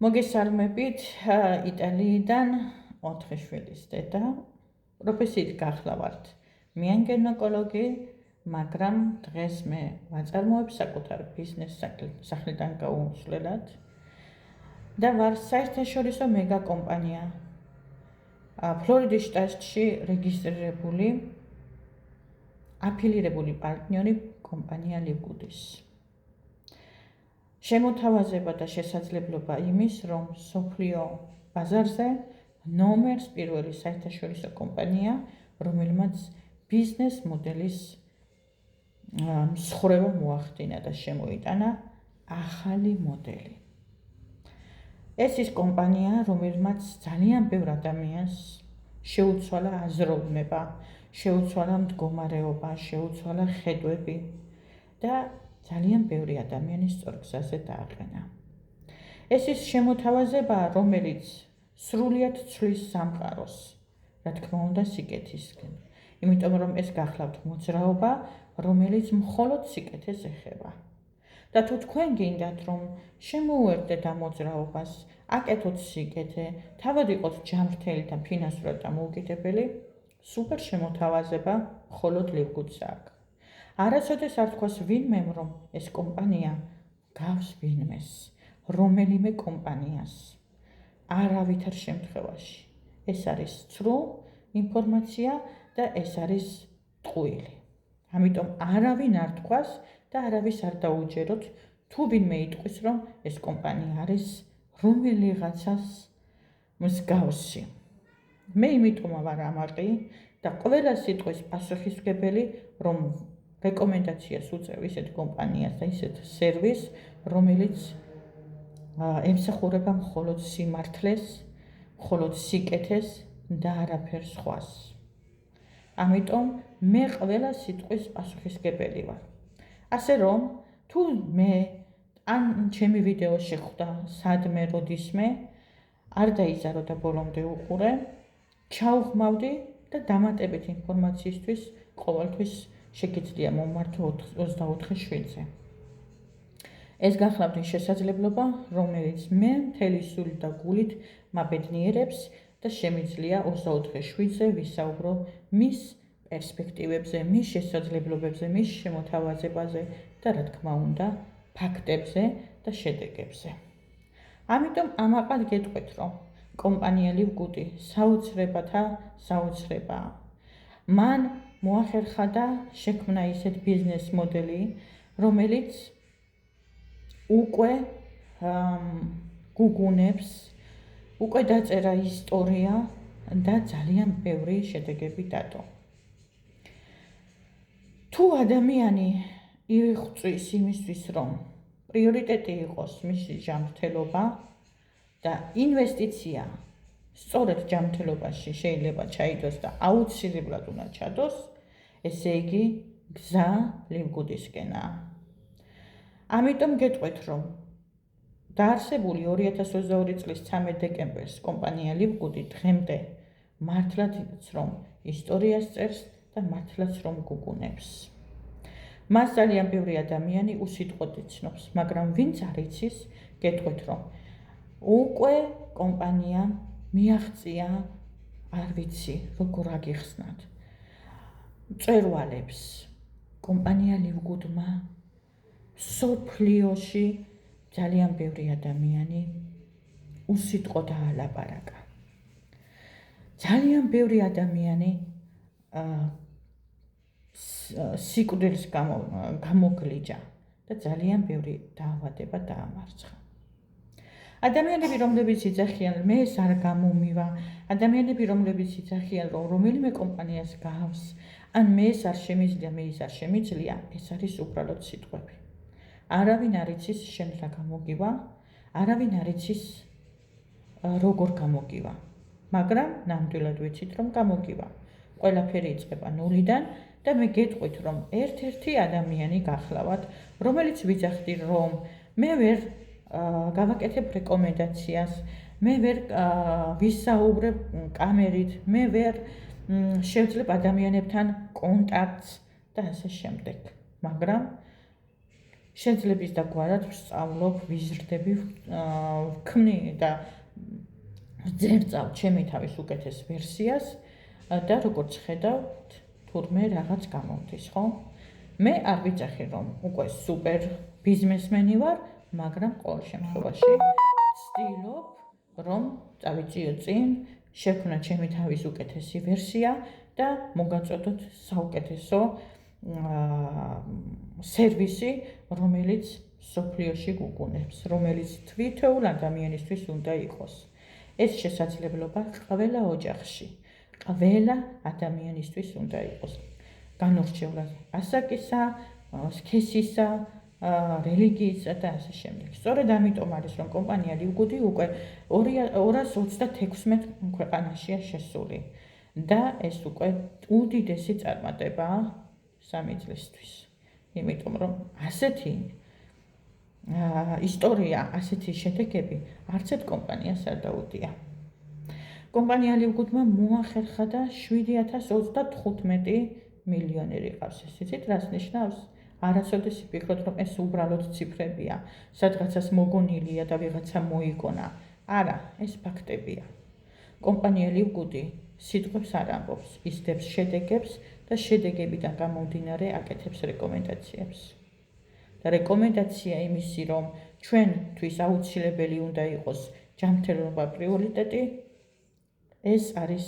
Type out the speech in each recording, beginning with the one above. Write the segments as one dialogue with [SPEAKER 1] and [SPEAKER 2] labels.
[SPEAKER 1] მოგესალმებით იტალიიდან 4 შვილის დედა. პროფესიით გახლავართ მიანგენოკოლოგი, მაგრამ დღეს მე ვაწარმოებ საკუთარ ბიზნეს სახლიდან გაუსვლელად და ვარ საერთაშორისო მეგა კომპანია ფლორიდის შტატში რეგისტრირებული აფილირებული პარტნიორი კომპანია ლივგუდის. შემოთავაზება და შესაძლებლობა იმის, რომ სოფლიო ბაზარზე ნომერს პირველი საერთაშორისო კომპანია, რომელმაც ბიზნეს მოდელის მსხრევა მოახდინა და შემოიტანა ახალი მოდელი. ეს ის კომპანია, რომელმაც ძალიან ბევრ ადამიანს შეუცვალა აზროვნება, შეუცვალა მდგომარეობა, შეუცვალა ხედვები და ძალიან ბევრი ადამიანის სწორ გზაზე დააყენა. ეს ის შემოთავაზება, რომელიც სრულიად ცვლის სამყაროს, რა თქმა უნდა, სიკეთისკენ. იმიტომ რომ ეს გახლავთ მოძრაობა, რომელიც მხოლოდ სიკეთეს ეხება. და თუ თქვენ გინდათ, რომ შემოუერთდეთ ამ მოძრაობას, აკეთოთ სიკეთე, თავად იყოთ ჯანმრთელი და ფინანსურად დამოუკიდებელი, სუპერ შემოთავაზება მხოლოდ ლივგუდს აქვს. არასოდეს არ თქვას ვინმემ, რომ ეს კომპანია გავს ვინმეს, რომელიმე კომპანიას. არავითარ შემთხვევაში. ეს არის ცრუ ინფორმაცია და ეს არის ტყუილი. ამიტომ არავინ არ თქვას და არავის არ დაუჯეროთ, თუ ვინმე იტყვის, რომ ეს კომპანია არის რომელიღაცას მსგავსი. მე იმიტომ ვარ ამაყი და ყველა სიტყვის პასუხისმგებელი, რომ რეკომენდაციას უწევ ისეთ კომპანიას და ისეთ სერვისს, რომელიც ემსახურება მხოლოდ სიმართლეს, მხოლოდ სიკეთეს და არაფერ სხვას. ამიტომ მე ყველა სიტყვის პასუხისმგებელი ვარ. ასე რომ, თუ მე ან ჩემი ვიდეო შეხვდა სადმე როდისმე, არ დაიზარო და ბოლომდე უყურე, ჩაუხმავდი და დამატებით ინფორმაციისთვის ყოველთვის შეგიძლია მომმართო 24 შვილზე. ეს გახლავთ ის შესაძლებლობა, რომელიც მე მთელი სულით და გულით მაბედნიერებს და შემიძლია 24 შვილზე ვისაუბრო მის პერსპექტივებზე, მის შესაძლებლობებზე, მის შემოთავაზებაზე და რა თქმა უნდა, ფაქტებზე და შედეგებზე. ამიტომ ამაყად გეტყვით, რომ კომპანია ლივგუდი საოცრებათა საოცრებაა. მან მოახერხა და შექმნა ისეთ ბიზნეს მოდელი, რომელიც უკვე გუგუნებს, უკვე დაწერა ისტორია და ძალიან ბევრი შედეგები დადო. თუ ადამიანი იღვწვის იმისთვის, რომ პრიორიტეტი იყოს მისი ჯანმრთელობა და ინვესტიცია სწორედ ჯანმრთელობაში შეიძლება ჩაიდოს და აუცილებლად უნდა ჩადოს, ესე იგი გზა ლივგუდისკენაა. ამიტომ გეტყვით, რომ დაარსებული 2022 წლის 13 დეკემბერს კომპანია ლივგუდი დღემდე მართლაც რომ ისტორიას წერს და მართლაც რომ გუგუნებს. მას ძალიან ბევრი ადამიანი უსიტყვოდ იცნობს, მაგრამ ვინც არ იცის, გეტყვით, რომ უკვე კომპანია მიაღწია, არ ვიცი, როგორ აგიხსნათ, მწვერვალებს. კომპანია ლივგუდმა სოფლიოში ძალიან ბევრი ადამიანი უსიტყვოდ აალაპარაკა. ძალიან ბევრი ადამიანი სიკვდილს გამოგლიჯა და ძალიან ბევრი დაავადება დაამარცხა. ადამიანები, რომლებიც იძახიან, მე ეს არ გამომივა, ადამიანები, რომლებიც იძახიან, რომ რომელიმე კომპანიას გავს, ან მე ეს არ შემიძლია, მე ის არ შემიძლია, ეს არის უბრალოდ სიტყვები. არავინ არ იცის შენ რა გამოგივა, არავინ არ იცის როგორ გამოგივა, მაგრამ ნამდვილად ვიცით, რომ გამოგივა. ყველაფერი იწყება ნულიდან და მე გეტყვით, რომ ერთ-ერთი ადამიანი გახლავთ, რომელიც ვიძახდი, რომ მე ვერ გავაკეთებ რეკომენდაციას, მე ვერ ვისაუბრებ კამერით, მე ვერ შევძლებ ადამიანებთან კონტაქტს და ასე შემდეგ. მაგრამ შეძლების და გვარად ვსწავლობ, ვიზრდები, ვქმნი და ვძერწავ ჩემი თავის უკეთეს ვერსიას და როგორც ხედავთ, თურმე რაღაც გამომდის, ხო? მე არ ვიცახი რომ უკვე სუპერ ბიზნესმენი ვარ, მაგრამ ყოველ შემთხვევაში ვცდილობ რომ წავიწიო წინ, შევქმნა ჩემი თავის უკეთესი ვერსია და მოგაწოდოთ საუკეთესო სერვისი, რომელიც სოფლიოში გუგუნებს, რომელიც თვითეულ ადამიანისთვის უნდა იყოს. ეს შესაძლებლობა ყველა ოჯახში, ყველა ადამიანისთვის უნდა იყოს. განურჩევლად ასაკისა, სქესისა, რელიგიისა და ასე შემდეგ. სწორედ ამიტომ არის რომ კომპანია ლივგუდი უკვე 236 ქვეყანაშია შესული და ეს უკვე უდიდესი წარმატებაა 3 წლისთვის. იმიტომ რომ ასეთი ისტორია, ასეთი შედეგები არც ერთ კომპანიას არ დაუდია. კომპანია ლივგუდმა მოახერხა და 7035 მილიონერი ყავს. ესეც რას ნიშნავს? არასოდეს ვფიქრობ რომ ეს უბრალოდ ციფრებია, სადღაცას მოგონილია და ვიღაცა მოიგონა. არა, ეს ფაქტებია. კომპანია ლივგუდი სიტყვებს არ ამბობს, ისდებს შედეგებს და შედეგებიდან გამომდინარე აკეთებს რეკომენდაციებს. და რეკომენდაცია იმისი, რომ ჩვენთვის აუცილებელი უნდა იყოს ჯანმრთელობა პრიორიტეტი, ეს არის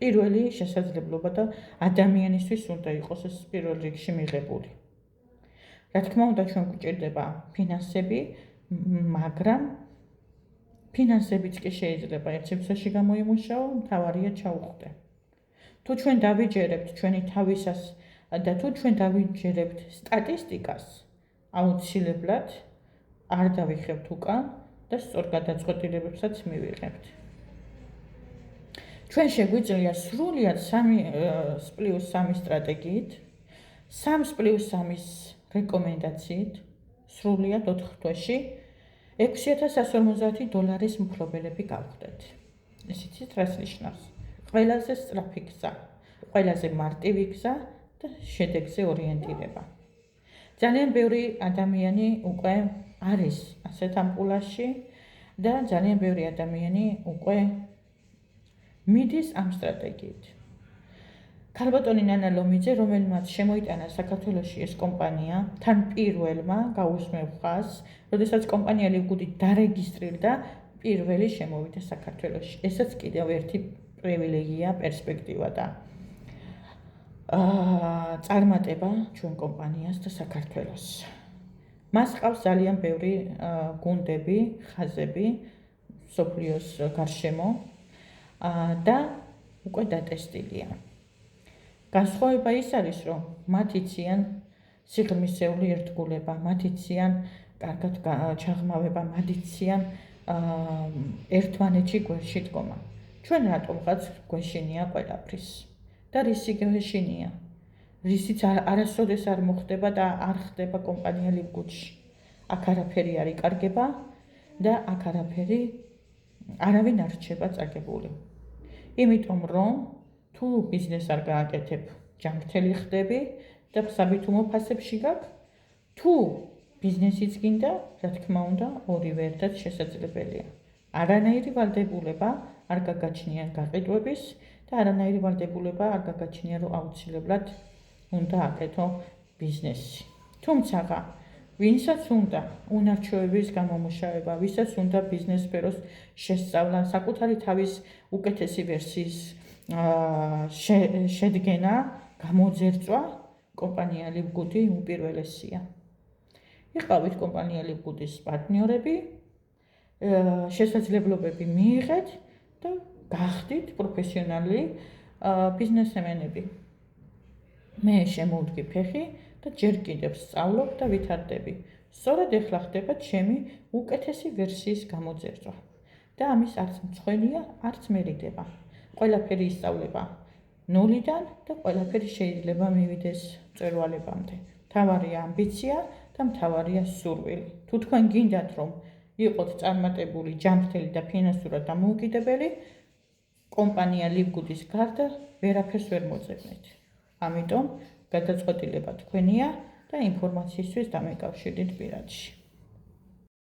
[SPEAKER 1] პირველი შესაძლებლობა და ადამიანისთვის უნდა იყოს ეს პირველ რიგში მიღებული. რა თქმა უნდა, ჩვენ გვჭირდება ფინანსები, მაგრამ ფინანსებიც კი შეიძლება ერთ სივრცეში გამოიმუშაო, მთავარია ჩაუხდე. თუ ჩვენ დავიჯერებთ ჩვენი თავისას და თუ ჩვენ დავიჯერებთ სტატისტიკას, აუცილებლად არ დავიხევთ უკან და სწორ გადაწყვეტილებებსაც მივიღებთ. ჩვენ შეგვიძლია სრულიად 3+3 სტრატეგიით, 3+3 რეკომენდაციით, სრულიად 4 თვეში $6,150 მფლობელები გავხდეთ. ეს იცით რას ნიშნავს? ყველაზე სწრაფი გზა, ყველაზე მარტივი გზა და შედეგზე ორიენტირება. ძალიან ბევრი ადამიანი უკვე არის ასეთ ამპულაში და ძალიან ბევრი ადამიანი უკვე მიდის ამ სტრატეგიით. ქალბატონი ნანა ლომიძე, რომელმაც შემოიტანა საქართველოში ეს კომპანია, თან პირველმა გაუსმევ ხაზს, როდესაც კომპანია ლივგუდი დარეგისტრირდა, პირველი შემოვიდა საქართველოში. ესაც კიდევ ერთი პრივილეგია, პერსპექტივა და წარმატება ჩვენ კომპანიას და საქართველოს. მას ყავს ძალიან ბევრი გუნდები, ხაზები სოფლიოს გარშემო და უკვე დატესტილია. განსხვავება ის არის, რომ მათ იციან სიღრმისეული ერთგულება, მათ იციან კარგად ჩაღმავება, მათ იციან ერთმანეთში გვერდში დგომა. ჩვენ რატომღაც გვეშინია ყველაფრის და რისი გვეშინია? რისიც არასოდეს არ მოხდება და არ ხდება კომპანია ლივგუდში. აქ არაფერი არ იკარგება და აქ არაფერი არავინ არ რჩება წაგებული. იმიტომ რომ თუ ბიზნეს არ გააკეთებ, ჯანმრთელი ხდები და საბითუმო ფასებში გაქვს, თუ ბიზნესიც გინდა, რა თქმა უნდა, ორივე ერთად შესაძლებელია. არანაირი ვალდებულება არ გაგაჩნია გაყიდვების და არანაირი ვალდებულება არ გაგაჩნია, რომ აუცილებლად უნდა აკეთო ბიზნესი. თუმცა, ვინცაც უნდა უნარჩვევების გამომუშავება, ვისაც უნდა ბიზნეს სფეროს შესწავლა, საკუთარი თავის უკეთესი ვერსიის შედგენა, გამოძერწვა, კომპანია ლივგუდი უპირველესია. იყავით კომპანია ლივგუდის პარტნიორები, შესაძლებლობები მიიღეთ და გახდით პროფესიონალი ბიზნესმენები. მე შემოვდგი ფეხი და ჯერ კიდევ სწავლობ და ვითარდები. სწორედ ეხლა ხდება ჩემი უკეთესი ვერსიის გამოძერწვა და ამის არც მწვენია, არც მერიდება. ყველაფერი ისწავლება ნულიდან და ყველაფერი შეიძლება მივიდეს მწვერვალებამდე. მთავარია ამბიცია და მთავარია სურვილი. თუ თქვენ გინდათ რომ იყოთ წარმატებული, ჯანმრთელი და ფინანსურად დამოუკიდებელი, კომპანია ლივგუდის გარდა ვერაფერს ვერ მოძებნეთ. ამიტომ გადაწყვეტილება თქვენია და ინფორმაციისთვის დამეკავშირდით პირადში.